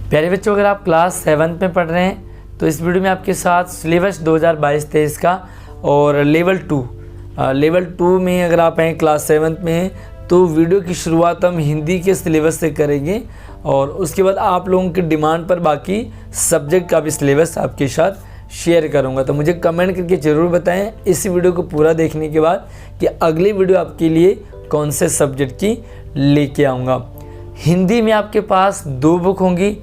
प्यारे बच्चों, अगर आप क्लास 7 में पढ़ रहे हैं तो इस वीडियो में आपके साथ सिलेबस 2022-23 का और लेवल 2 में अगर आप हैं क्लास 7 में हैं तो वीडियो की शुरुआत हम हिंदी के सिलेबस से करेंगे और उसके बाद आप लोगों की डिमांड पर बाकी सब्जेक्ट का भी सिलेबस आपके साथ शेयर करूंगा। तो मुझे कमेंट करके ज़रूर बताएं इस वीडियो को पूरा देखने के बाद कि अगली वीडियो आपके लिए कौन से सब्जेक्ट की लेके आऊँगा। हिंदी में आपके पास 2 बुक होंगी।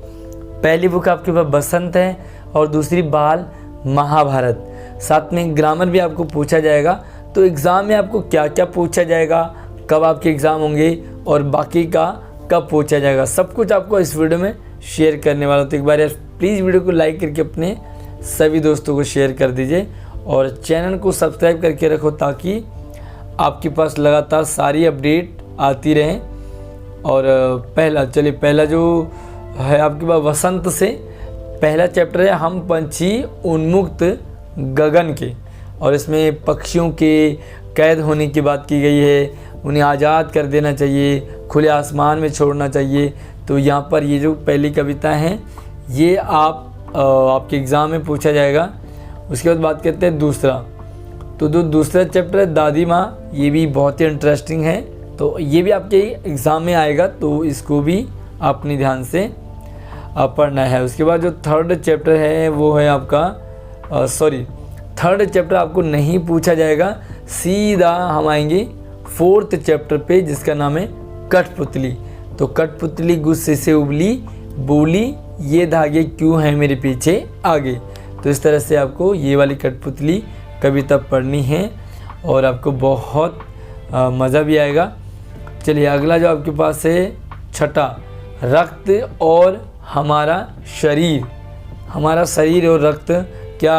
पहली बुक आपके पास बसंत है और दूसरी बाल महाभारत। साथ में ग्रामर भी आपको पूछा जाएगा। तो एग्ज़ाम में आपको क्या क्या पूछा जाएगा, कब आपके एग्ज़ाम होंगे और बाकी का कब पूछा जाएगा, सब कुछ आपको इस वीडियो में शेयर करने वाला हूँ। तो एक बार यार प्लीज़ वीडियो को लाइक करके अपने सभी दोस्तों को शेयर कर दीजिए और चैनल को सब्सक्राइब करके रखो ताकि आपके पास लगातार सारी अपडेट आती रहें। और पहला जो है आपके पास वसंत से पहला चैप्टर है हम पंछी उन्मुक्त गगन के, और इसमें पक्षियों के कैद होने की बात की गई है। उन्हें आज़ाद कर देना चाहिए, खुले आसमान में छोड़ना चाहिए। तो यहाँ पर ये जो पहली कविता है ये आपके एग्ज़ाम में पूछा जाएगा। उसके बाद बात करते हैं दूसरा। तो दूसरा चैप्टर है दादी माँ, ये भी बहुत ही इंटरेस्टिंग है। तो ये भी आपके एग्ज़ाम में आएगा, तो इसको भी अपने ध्यान से पढ़ना है। उसके बाद जो थर्ड चैप्टर है वो है आपका थर्ड चैप्टर आपको नहीं पूछा जाएगा, सीधा हम आएंगे 4th चैप्टर पे जिसका नाम है कठपुतली। तो कठपुतली गुस्से से उबली, बोली ये धागे क्यों हैं मेरे पीछे आगे। तो इस तरह से आपको ये वाली कठपुतली कविता पढ़नी है और आपको बहुत मज़ा भी आएगा। चलिए अगला जो आपके पास है छठा, रक्त और हमारा शरीर और रक्त क्या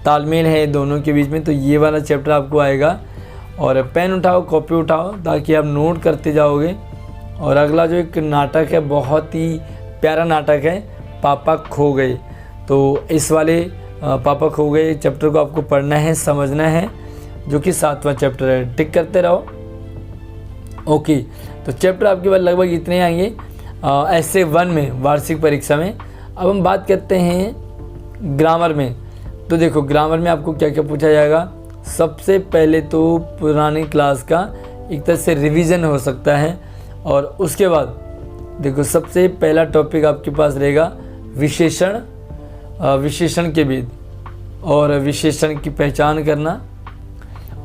तालमेल है दोनों के बीच में। तो ये वाला चैप्टर आपको आएगा। और पेन उठाओ, कॉपी उठाओ ताकि आप नोट करते जाओगे। और अगला जो एक नाटक है, बहुत ही प्यारा नाटक है, पापा खो गए। तो इस वाले पापा खो गए चैप्टर को आपको पढ़ना है, समझना है, जो कि 7वां चैप्टर है। टिक करते रहो। ओके, तो चैप्टर आपके पास लगभग इतने आएंगे ऐसे 1 में वार्षिक परीक्षा में। अब हम बात करते हैं ग्रामर में। तो देखो ग्रामर में आपको क्या क्या पूछा जाएगा। सबसे पहले तो पुरानी क्लास का एक तरह से रिवीजन हो सकता है। और उसके बाद देखो सबसे पहला टॉपिक आपके पास रहेगा विशेषण के भेद और विशेषण की पहचान करना।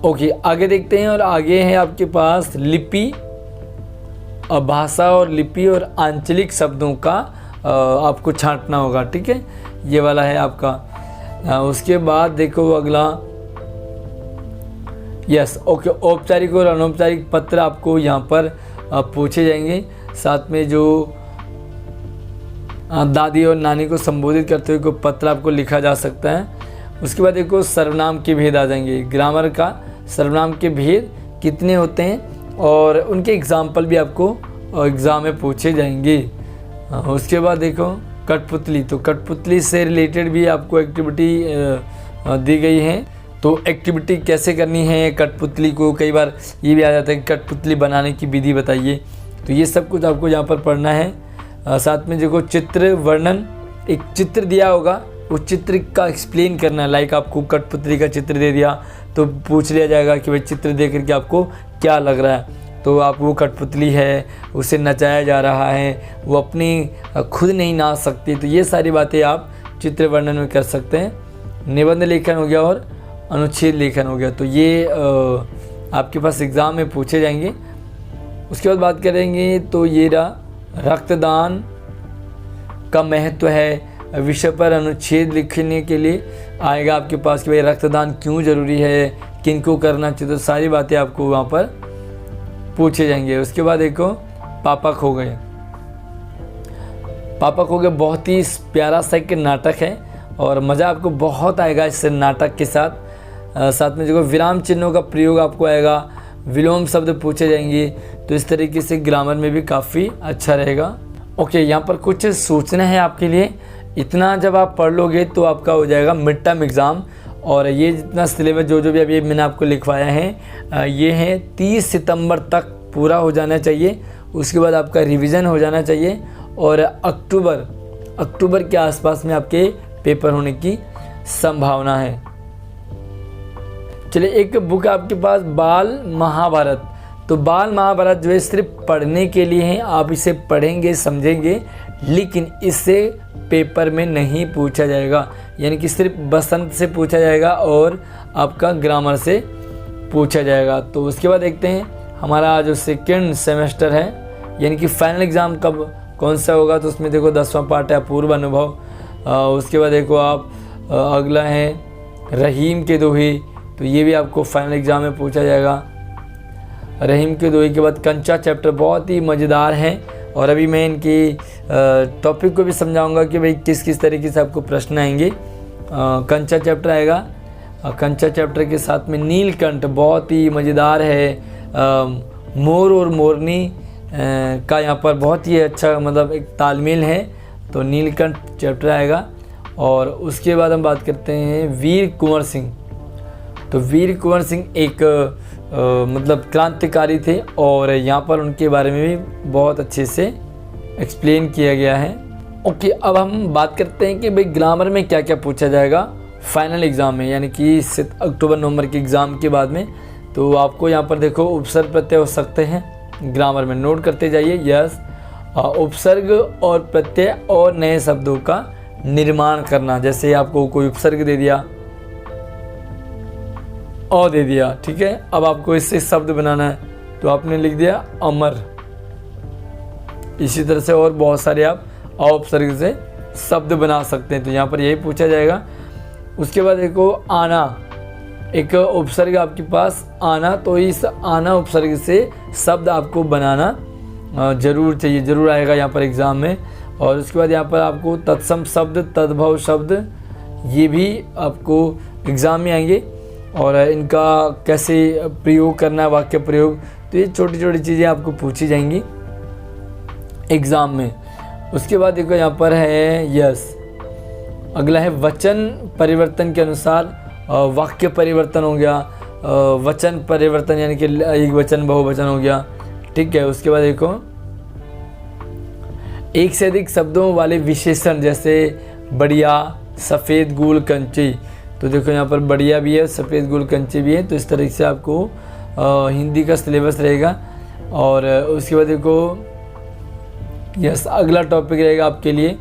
ओके, आगे देखते हैं। और आगे है आपके पास लिपि, भाषा और लिपि और आंचलिक शब्दों का आपको छांटना होगा। ठीक है, ये वाला है आपका। उसके बाद देखो अगला ओके, औपचारिक और अनौपचारिक पत्र आपको यहाँ पर पूछे जाएंगे। साथ में जो दादी और नानी को संबोधित करते हुए कोई पत्र आपको लिखा जा सकता है। उसके बाद देखो सर्वनाम के भेद आ जाएंगे। ग्रामर का सर्वनाम के भेद कितने होते हैं और उनके एग्जाम्पल भी आपको एग्ज़ाम में पूछे जाएंगे। उसके बाद देखो कठपुतली, तो कठपुतली से रिलेटेड भी आपको एक्टिविटी दी गई है। तो एक्टिविटी कैसे करनी है कठपुतली को, कई बार ये भी आ जाता है कि कठपुतली बनाने की विधि बताइए। तो ये सब कुछ आपको यहाँ पर पढ़ना है। साथ में देखो चित्र वर्णन, एक चित्र दिया होगा, उस चित्र का एक्सप्लेन करना है। लाइक आपको कठपुतली का चित्र दे दिया तो पूछ लिया जाएगा कि भाई चित्र देख करके आपको क्या लग रहा है। तो आप वो कठपुतली है, उसे नचाया जा रहा है, वो अपनी खुद नहीं नाच सकती। तो ये सारी बातें आप चित्र वर्णन में कर सकते हैं। निबंध लेखन हो गया और अनुच्छेद लेखन हो गया। तो ये आपके पास एग्ज़ाम में पूछे जाएंगे। उसके बाद बात करेंगे तो ये रक्तदान का महत्व है विषय पर अनुच्छेद लिखने के लिए आएगा आपके पास कि भाई रक्तदान क्यों ज़रूरी है, किनको करना चाहिए। तो सारी बातें आपको वहाँ पर पूछे जाएंगे। उसके बाद देखो पापा खो गए। बहुत ही प्यारा सा एक नाटक है और मज़ा आपको बहुत आएगा इस नाटक के साथ। साथ में देखो विराम चिन्हों का प्रयोग आपको आएगा, विलोम शब्द पूछे जाएंगे। तो इस तरीके से ग्रामर में भी काफ़ी अच्छा रहेगा। ओके, यहाँ पर कुछ सूचना है आपके लिए। इतना जब आप पढ़ लोगे तो आपका हो जाएगा मिड टर्म एग्ज़ाम। और ये जितना सिलेबस जो भी अभी मैंने आपको लिखवाया है ये है 30 सितंबर तक पूरा हो जाना चाहिए। उसके बाद आपका रिवीजन हो जाना चाहिए और अक्टूबर के आसपास में आपके पेपर होने की संभावना है। चलिए, एक बुक आपके पास बाल महाभारत। तो बाल महाभारत जो है सिर्फ पढ़ने के लिए है, आप इसे पढ़ेंगे समझेंगे, लेकिन इससे पेपर में नहीं पूछा जाएगा, यानी कि सिर्फ बसंत से पूछा जाएगा और आपका ग्रामर से पूछा जाएगा। तो उसके बाद देखते हैं हमारा जो सेकेंड सेमेस्टर है, यानी कि फाइनल एग्ज़ाम कौन सा होगा। तो उसमें देखो 10वां पार्ट है अपूर्व अनुभव। उसके बाद देखो आप अगला है रहीम के दोहे, तो ये भी आपको फाइनल एग्ज़ाम में पूछा जाएगा। रहीम के दोहे के बाद कंचा चैप्टर बहुत ही मज़ेदार है, और अभी मैं इनकी टॉपिक को भी समझाऊंगा कि भाई किस किस तरीके से आपको प्रश्न आएंगे। कंचा चैप्टर आएगा, कंचा चैप्टर के साथ में नीलकंठ बहुत ही मज़ेदार है। मोर और मोरनी का यहाँ पर बहुत ही अच्छा मतलब एक तालमेल है, तो नीलकंठ चैप्टर आएगा। और उसके बाद हम बात करते हैं वीर कुंवर सिंह। तो वीर कुंवर सिंह एक मतलब क्रांतिकारी थे, और यहाँ पर उनके बारे में भी बहुत अच्छे से एक्सप्लेन किया गया है। ओके, अब हम बात करते हैं कि भाई ग्रामर में क्या क्या पूछा जाएगा फाइनल एग्ज़ाम में, यानी कि अक्टूबर-नवंबर के एग्ज़ाम के बाद में। तो आपको यहाँ पर देखो उपसर्ग प्रत्यय हो सकते हैं ग्रामर में, नोट करते जाइए। यस, उपसर्ग और प्रत्यय और नए शब्दों का निर्माण करना। जैसे आपको कोई उपसर्ग दे दिया, अ दे दिया, ठीक है, अब आपको इससे शब्द बनाना है, तो आपने लिख दिया अमर। इसी तरह से और बहुत सारे आप उपसर्ग से शब्द बना सकते हैं, तो यहाँ पर यही पूछा जाएगा। उसके बाद देखो आना, एक उपसर्ग आपके पास आना, तो इस आना उपसर्ग से शब्द आपको बनाना जरूर चाहिए, जरूर आएगा यहाँ पर एग्ज़ाम में। और उसके बाद यहाँ पर आपको तत्सम शब्द, तद्भव शब्द, ये भी आपको एग्ज़ाम में आएंगे, और इनका कैसे प्रयोग करना है, वाक्य प्रयोग, तो ये छोटी छोटी चीज़ें आपको पूछी जाएंगी एग्ज़ाम में। उसके बाद देखो यहाँ पर है यस, अगला है वचन परिवर्तन के अनुसार वाक्य परिवर्तन हो गया, वचन परिवर्तन यानी कि एक वचन बहुवचन हो गया, ठीक है। उसके बाद देखो एक से अधिक शब्दों वाले विशेषण, जैसे बढ़िया, सफ़ेद गुल कंची, तो देखो यहाँ पर बढ़िया भी है, सफ़ेद गुल कंची भी है। तो इस तरीके से आपको हिंदी का सिलेबस रहेगा। और उसके बाद देखो यस, अगला टॉपिक रहेगा आपके लिए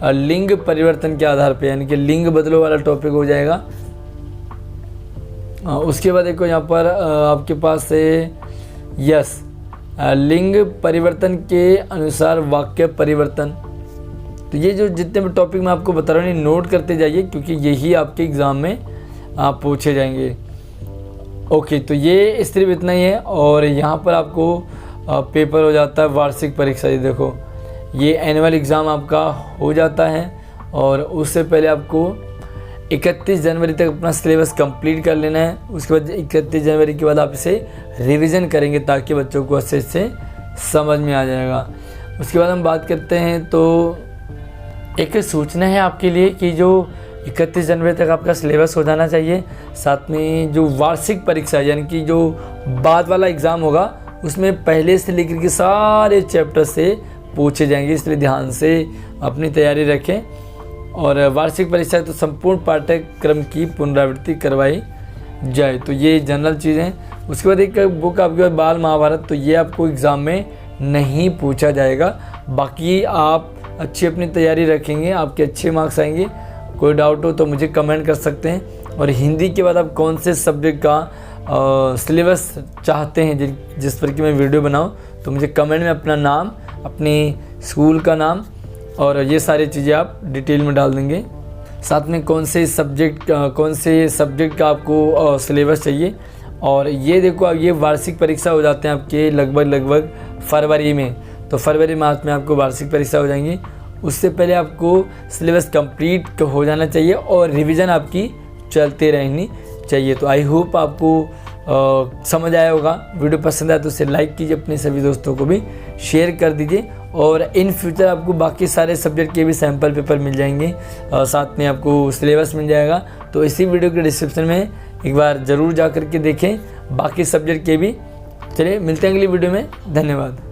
लिंग परिवर्तन के आधार पे, यानी कि लिंग बदलो वाला टॉपिक हो जाएगा। उसके बाद देखो यहाँ पर आपके पास है यस, लिंग परिवर्तन के अनुसार वाक्य परिवर्तन। तो ये जो जितने भी टॉपिक मैं आपको बता रहा हूँ नोट करते जाइए, क्योंकि यही आपके एग्ज़ाम में आप पूछे जाएंगे। ओके, तो ये सिर्फ इतना ही है। और यहाँ पर आपको पेपर हो जाता है वार्षिक परीक्षा। ये देखो, ये एनुअल एग्ज़ाम आपका हो जाता है, और उससे पहले आपको 31 जनवरी तक अपना सिलेबस कंप्लीट कर लेना है। उसके बाद 31 जनवरी के बाद आप इसे रिवीजन करेंगे, ताकि बच्चों को अच्छे से समझ में आ जाएगा। उसके बाद हम बात करते हैं, तो एक सूचना है आपके लिए कि जो 31 जनवरी तक आपका सिलेबस हो जाना चाहिए। साथ में जो वार्षिक परीक्षा यानी कि जो बाद वाला एग्ज़ाम होगा, उसमें पहले से लेकर के सारे चैप्टर से पूछे जाएंगे, इसलिए ध्यान से अपनी तैयारी रखें। और वार्षिक परीक्षा तो संपूर्ण पाठ्यक्रम की पुनरावृत्ति करवाई जाए, तो ये जनरल चीज़ हैं। उसके बाद एक बुक आपके पास बाल महाभारत, तो ये आपको एग्ज़ाम में नहीं पूछा जाएगा। बाकी आप अच्छी अपनी तैयारी रखेंगे, आपके अच्छे मार्क्स आएंगे। कोई डाउट हो तो मुझे कमेंट कर सकते हैं। और हिंदी के बाद आप कौन से सब्जेक्ट का सिलेबस चाहते हैं जिस पर कि मैं वीडियो बनाऊं, तो मुझे कमेंट में अपना नाम, अपनी स्कूल का नाम और ये सारी चीज़ें आप डिटेल में डाल देंगे। साथ में कौन से सब्जेक्ट का आपको सिलेबस चाहिए। और ये देखो, अब ये वार्षिक परीक्षा हो जाते हैं आपके लगभग फरवरी में, तो फरवरी मार्च में आपको वार्षिक परीक्षा हो जाएंगी। उससे पहले आपको सिलेबस कंप्लीट हो जाना चाहिए और रिवीजन आपकी चलते रहनी चाहिए। तो आई होप आपको समझ आया होगा। वीडियो पसंद आया तो उसे लाइक कीजिए, अपने सभी दोस्तों को भी शेयर कर दीजिए। और इन फ्यूचर आपको बाकी सारे सब्जेक्ट के भी सैम्पल पेपर मिल जाएंगे, साथ में आपको सिलेबस मिल जाएगा। तो इसी वीडियो के डिस्क्रिप्शन में एक बार ज़रूर जा कर के देखें बाकी सब्जेक्ट के भी। चलिए मिलते हैं अगली वीडियो में, धन्यवाद।